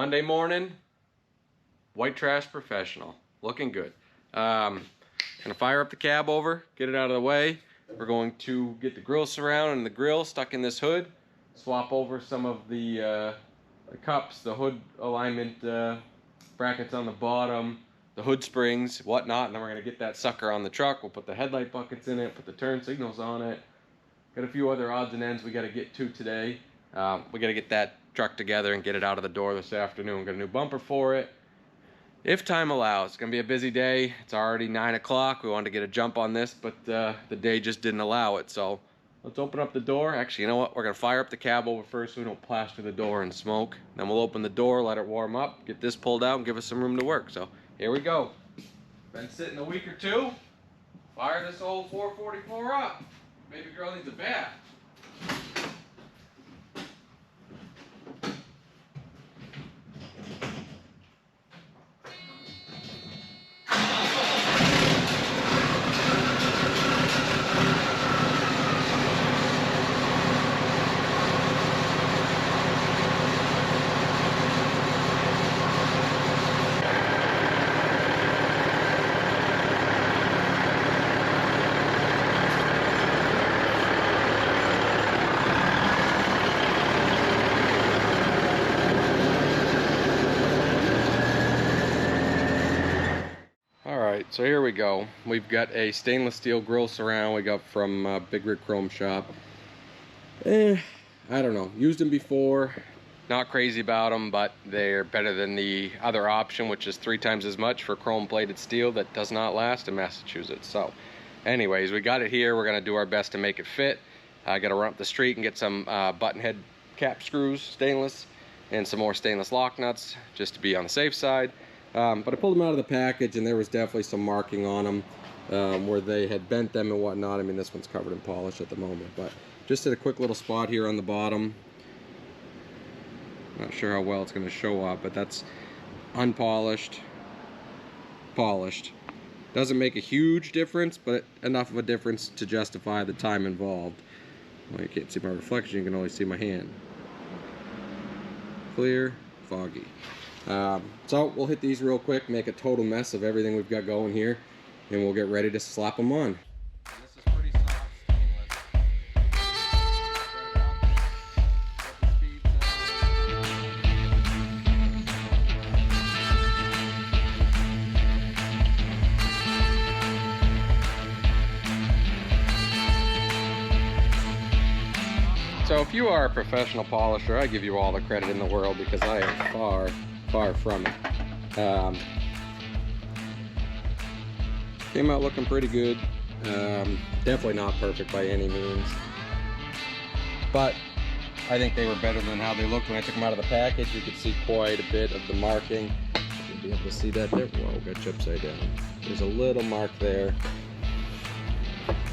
Monday morning, white trash professional, looking good. Gonna fire up the cab over, get it out of the way. We're going to get the grill surround and the grill stuck in this hood, swap over some of the cups, the hood alignment brackets on the bottom, the hood springs, whatnot, and then we're gonna get that sucker on the truck. We'll put the headlight buckets in it, put the turn signals on it. Got a few other odds and ends we gotta get to today. We gotta get that truck together and get it out of the door this afternoon. Got a new bumper for it. If time allows. It's gonna be a busy day. It's already 9 o'clock. We wanted to get a jump on this, but the day just didn't allow it. So let's open up the door. Actually, you know what? We're gonna fire up the cab over first so we don't plaster the door and smoke. Then we'll open the door, let it warm up, get this pulled out and give us some room to work. So here we go. Been sitting a week or two. Fire this old 444 up. Baby girl needs a bath. So here we go. We've got a stainless steel grill surround we got from Big Rig Chrome Shop. I don't know. Used them before. Not crazy about them, but they're better than the other option, which is 3 times as much for chrome plated steel that does not last in Massachusetts. So anyways, we got it here. We're going to do our best to make it fit. I got to run up the street and get some button head cap screws, stainless, and some more stainless lock nuts just to be on the safe side. But I pulled them out of the package and there was definitely some marking on them where they had bent them and whatnot. I mean, this one's covered in polish at the moment, but just at a quick little spot here on the bottom. Not sure how well it's going to show up, but that's unpolished, polished. Doesn't make a huge difference, but enough of a difference to justify the time involved. Well, you can't see my reflection, you can only see my hand. Clear, foggy. So we'll hit these real quick, make a total mess of everything we've got going here, and we'll get ready to slap them on. This is pretty soft stainless. So if you are a professional polisher, I give you all the credit in the world because I am far from it. Came out looking pretty good. Definitely not perfect by any means, but I think they were better than how they looked when I took them out of the package. You could see quite a bit of the marking. You'll be able to see that there. Whoa, got you upside down. There's a little mark there,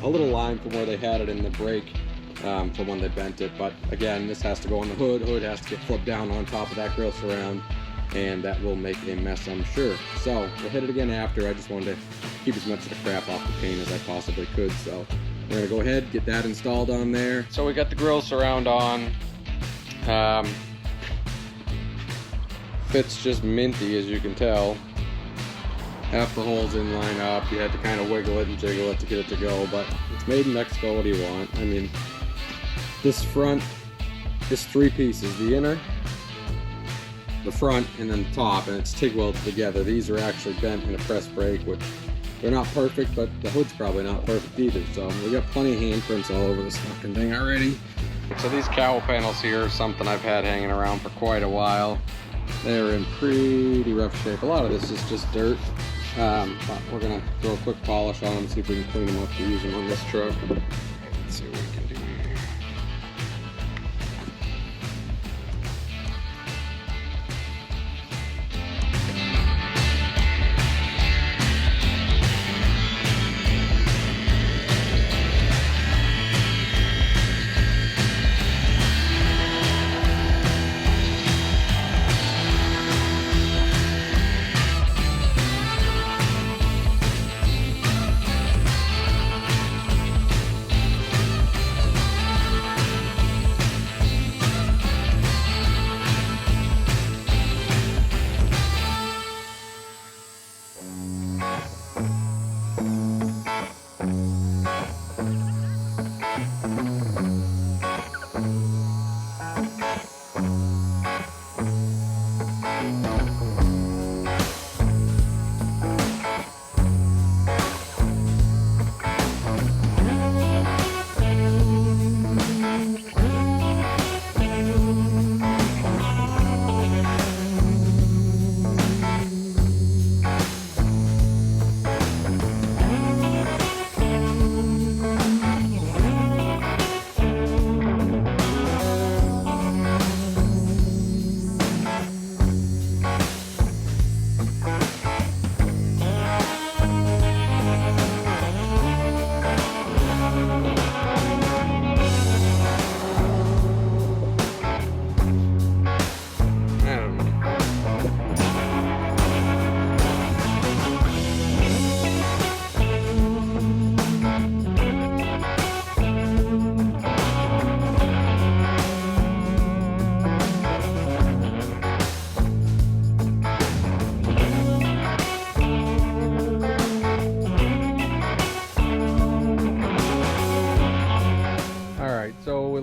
a little line from where they had it in the brake from when they bent it. But again, this has to go on the hood. Hood has to get flipped down on top of that grill surround, and that will make a mess, I'm sure. So we'll hit it again after. I just wanted to keep as much of the crap off the paint as I possibly could. So we're gonna go ahead, get that installed on there. So we got the grill surround on. Fits just minty, as you can tell. Half the holes in line up. You had to kind of wiggle it and jiggle it to get it to go, but it's made in Mexico. What do you want? I mean, this front is 3 pieces. The inner, the front, and then the top, and it's TIG welded together. These are actually bent in a press brake, which they're not perfect, but the hood's probably not perfect either. So we got plenty of handprints all over this fucking thing already. So these cowl panels here are something I've had hanging around for quite a while. They're in pretty rough shape. A lot of this is just dirt, but we're gonna throw a quick polish on them, see if we can clean them up to use them on this truck. Let's see what we can do here.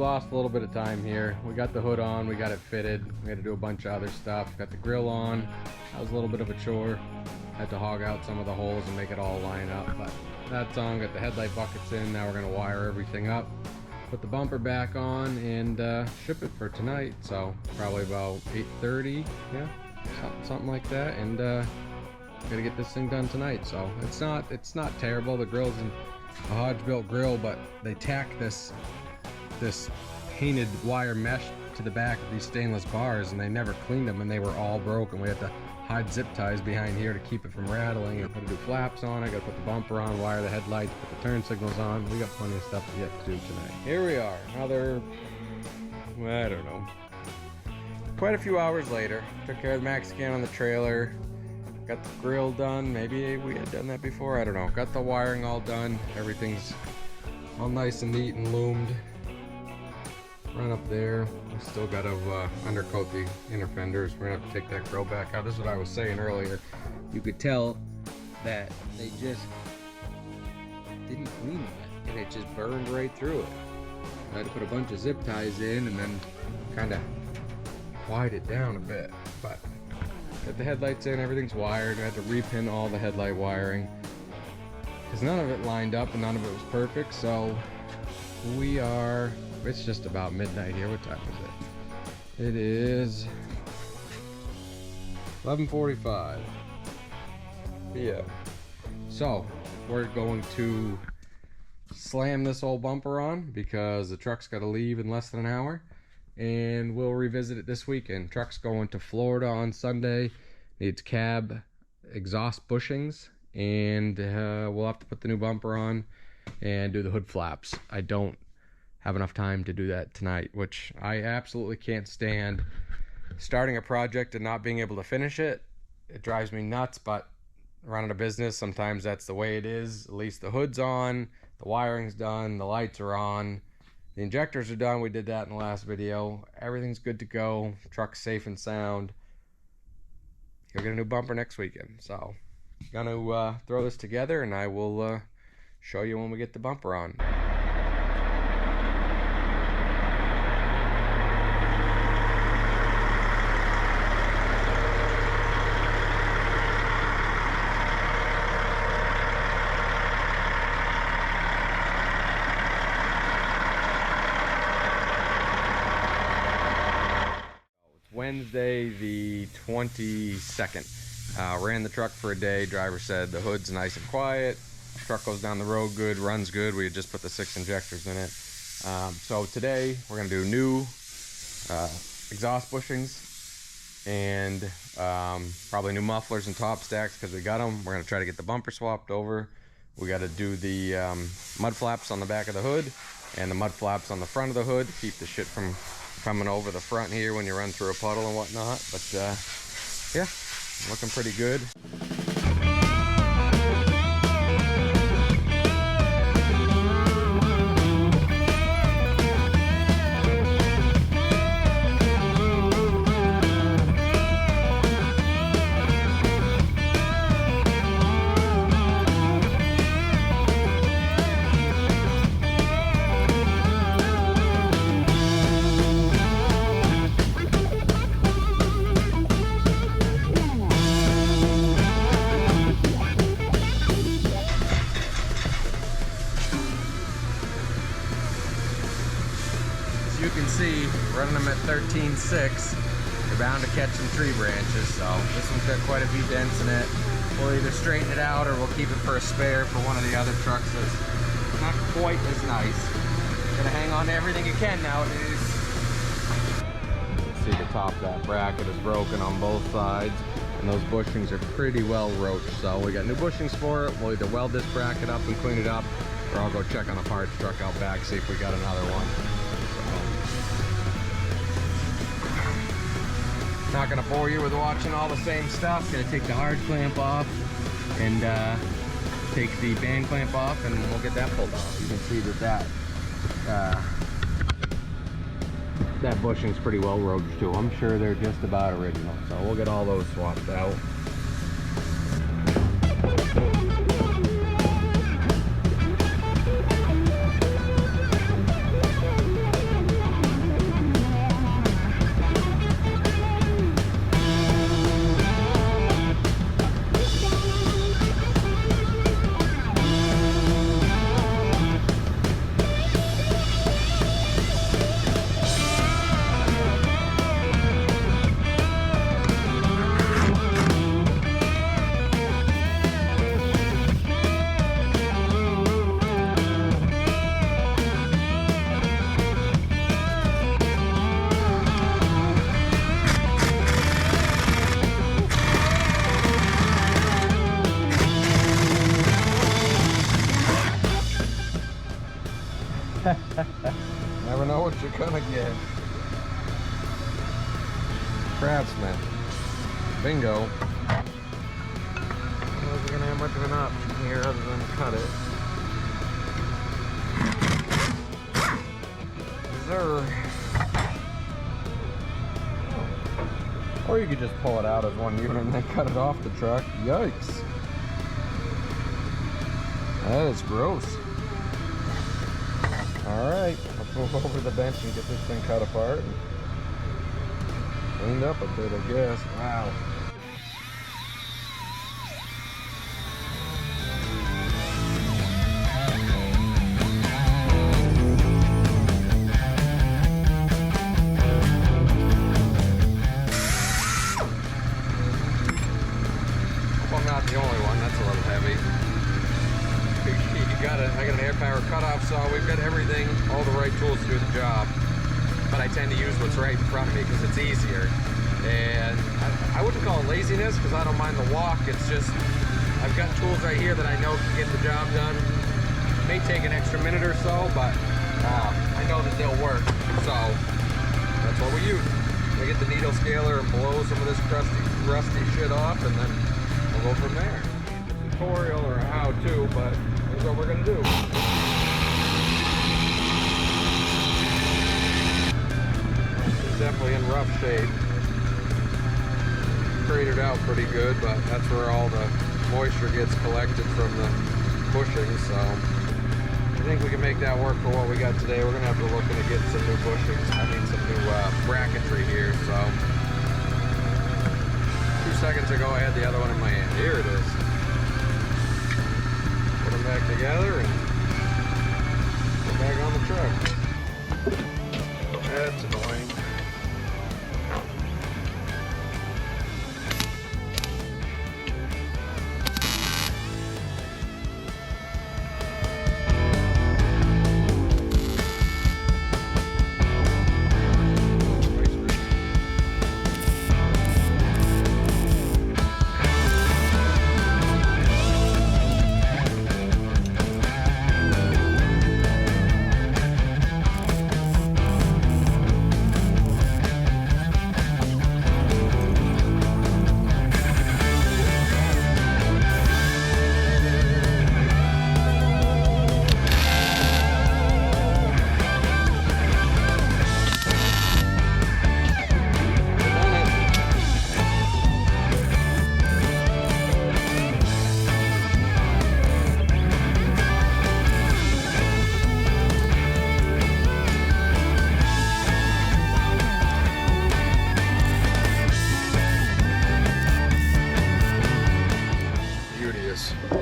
lost a little bit of time here. We got the hood on, we got it fitted. We had to do a bunch of other stuff. Got the grill on. That was a little bit of a chore. Had to hog out some of the holes and make it all line up, but that's on. Got the headlight buckets in. Now we're gonna wire everything up, put the bumper back on, and ship it for tonight. So probably about 8:30, yeah, something like that. And gotta get this thing done tonight. So it's not terrible. The grill's a Hodge-built grill, but they tack this painted wire mesh to the back of these stainless bars, and they never cleaned them, and they were all broken. We had to hide zip ties behind here to keep it from rattling. I gotta do flaps on, I gotta put the bumper on, wire the headlights, put the turn signals on. We got plenty of stuff to get to do tonight. Here we are, another, I don't know, quite a few hours later. Took care of the Mexican on the trailer, got the grill done. Maybe we had done that before, I don't know. Got the wiring all done, everything's all nice and neat and loomed. Run up there. We still got to undercoat the inner fenders. We're gonna have to take that grill back out. This is what I was saying earlier. You could tell that they just didn't clean that, and it just burned right through it. I had to put a bunch of zip ties in and then kind of quiet it down a bit. But got the headlights in, everything's wired. I had to repin all the headlight wiring because none of it lined up and none of it was perfect. So we are. It's just about midnight here. What time is it? It is 11:45 p.m. So we're going to slam this old bumper on because the truck's got to leave in less than an hour, and we'll revisit it this weekend. Truck's going to Florida on Sunday. Needs cab exhaust bushings, and we'll have to put the new bumper on and do the hood flaps. I don't have enough time to do that tonight, which I absolutely can't stand. Starting a project and not being able to finish it, it drives me nuts. But running a business, sometimes that's the way it is. At least the hood's on, the wiring's done, the lights are on, the injectors are done. We did that in the last video. Everything's good to go. Truck's safe and sound. You'll get a new bumper next weekend. So gonna throw this together, and I will show you when we get the bumper on. Wednesday the 22nd. Ran the truck for a day. Driver said the hood's nice and quiet. Truck goes down the road good, runs good. We had just put the 6 injectors in it. So today we're gonna do new exhaust bushings and probably new mufflers and top stacks because we got them. We're gonna try to get the bumper swapped over. We got to do the mud flaps on the back of the hood and the mud flaps on the front of the hood to keep the shit from coming over the front here when you run through a puddle and whatnot. But yeah, looking pretty good. You can see, running them at 13.6, you're bound to catch some tree branches. So this one's got quite a few dents in it. We'll either straighten it out or we'll keep it for a spare for one of the other trucks that's not quite as nice. Gotta hang on to everything you can nowadays. See the top of that bracket is broken on both sides, and those bushings are pretty well roached. So we got new bushings for it. We'll either weld this bracket up and clean it up, or I'll go check on the parts truck out back, see if we got another one. Not gonna bore you with watching all the same stuff. Gonna take the hard clamp off and take the band clamp off, and we'll get that pulled off. You can see that bushing's pretty well roached too. I'm sure they're just about original, so we'll get all those swapped out. Never know what you're gonna get. Craftsman. Bingo. I wasn't gonna have much of an option here other than cut it. Sir. Or you could just pull it out as one unit and then cut it off the truck. Yikes. That is gross. Alright, let's move over to the bench and get this thing cut apart. And cleaned up a bit, I guess. Wow. Not the only one, that's a little heavy. I got an air power cutoff saw. We've got everything, all the right tools to do the job. But I tend to use what's right in front of me because it's easier. And I wouldn't call it laziness because I don't mind the walk. It's just, I've got tools right here that I know can get the job done. It may take an extra minute or so, but I know that they'll work. So that's what we use. We get the needle scaler and blow some of this rusty shit off, and then we'll go from there. A tutorial or a how-to, but here's what we're gonna do. It's definitely in rough shape. Cratered out pretty good, but that's where all the moisture gets collected from the bushings, so I think we can make that work for what we got today. We're gonna have to look into getting some new bushings. I mean some new bracketry here, so 2 seconds ago I had the other one in my hand. Here it is. Put them back together and put back on the truck. That's annoying.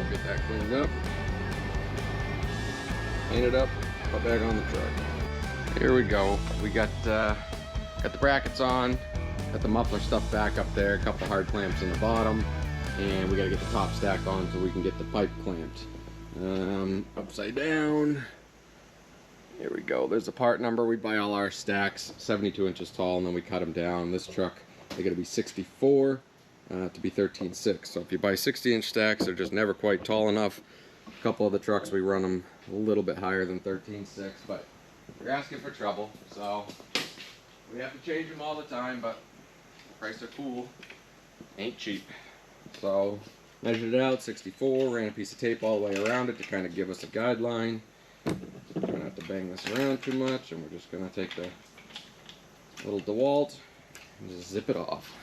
Get that cleaned up, paint it up, put back on the truck. Here we go. We got the brackets on, got the muffler stuff back up there, a couple hard clamps in the bottom, and we got to get the top stack on so we can get the pipe clamped. Upside down. Here we go. There's the part number. We buy all our stacks 72 inches tall, and then we cut them down. This truck, they got to be 64. To be 13.6. So if you buy 60-inch stacks, they're just never quite tall enough. A couple of the trucks, we run them a little bit higher than 13.6, but you're asking for trouble. So we have to change them all the time, but the price are cool. Ain't cheap. So measured it out, 64, ran a piece of tape all the way around it to kind of give us a guideline. Try not to bang this around too much, and we're just going to take the little DeWalt and just zip it off.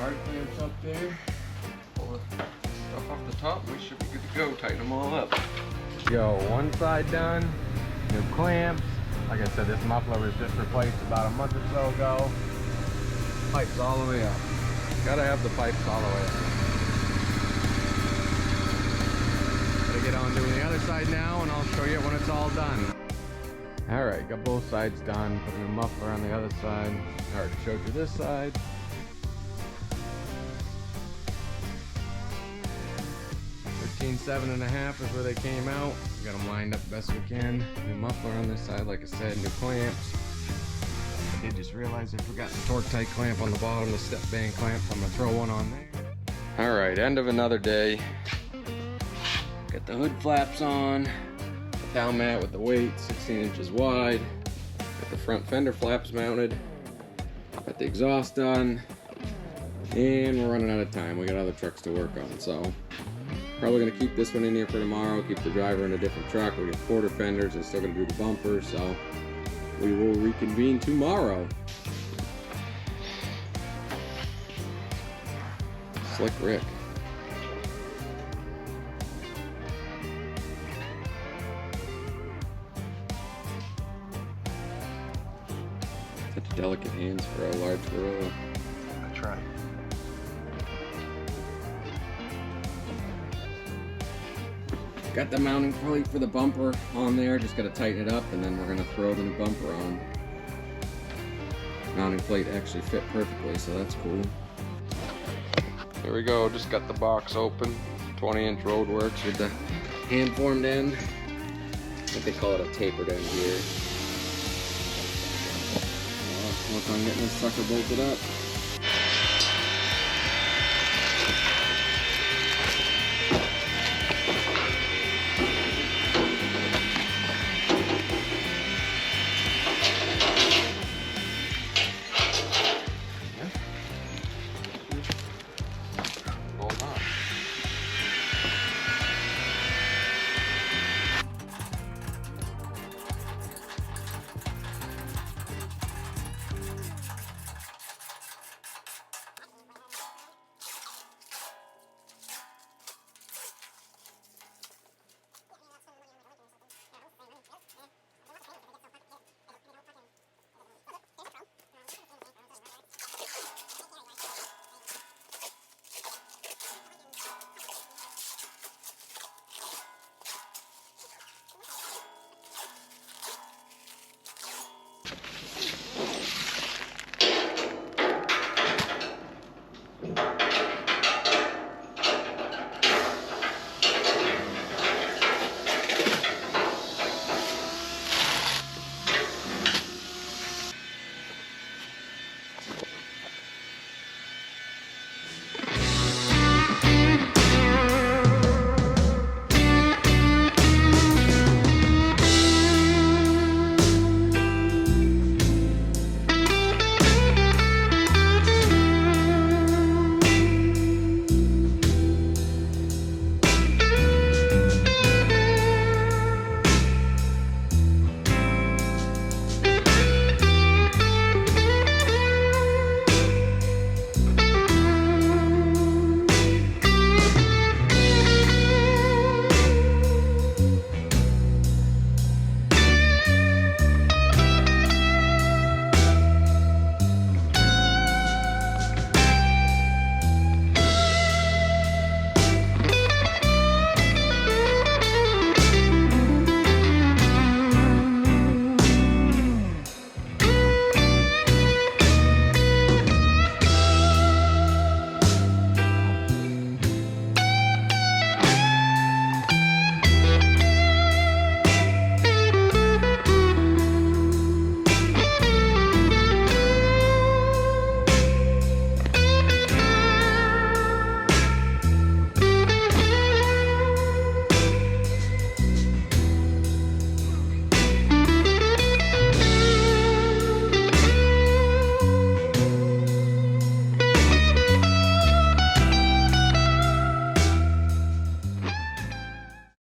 Hard clamps up there. Pull the stuff off the top. We should be good to go. Tighten them all up. Yo, one side done. New clamps. Like I said, this muffler was just replaced about a month or so ago. Pipes all the way up. Gotta have the pipes all the way up. Gotta get on doing the other side now, and I'll show you when it's all done. All right, got both sides done. Put the muffler on the other side. I already showed you this side. 7.5 is where they came out. Got them lined up best we can. New muffler on this side, like I said, new clamps. I did just realize I forgot the torque tight clamp on the bottom, the step band clamp. I'm gonna throw one on there. All right, end of another day. Got the hood flaps on, down mat with the weight, 16 inches wide. Got the front fender flaps mounted. Got the exhaust done, and we're running out of time. We got other trucks to work on, so. Probably gonna keep this one in here for tomorrow, keep the driver in a different truck. We got quarter fenders and still gonna do the bumpers, so we will reconvene tomorrow. Slick Rick. Such delicate hands for a large gorilla. I try. Got the mounting plate for the bumper on there, just gotta tighten it up, and then we're gonna throw the new bumper on. Mounting plate actually fit perfectly, so that's cool. Here we go, just got the box open. 20-inch road works with the hand-formed end. I think they call it a tapered end here. Work on getting this sucker bolted up.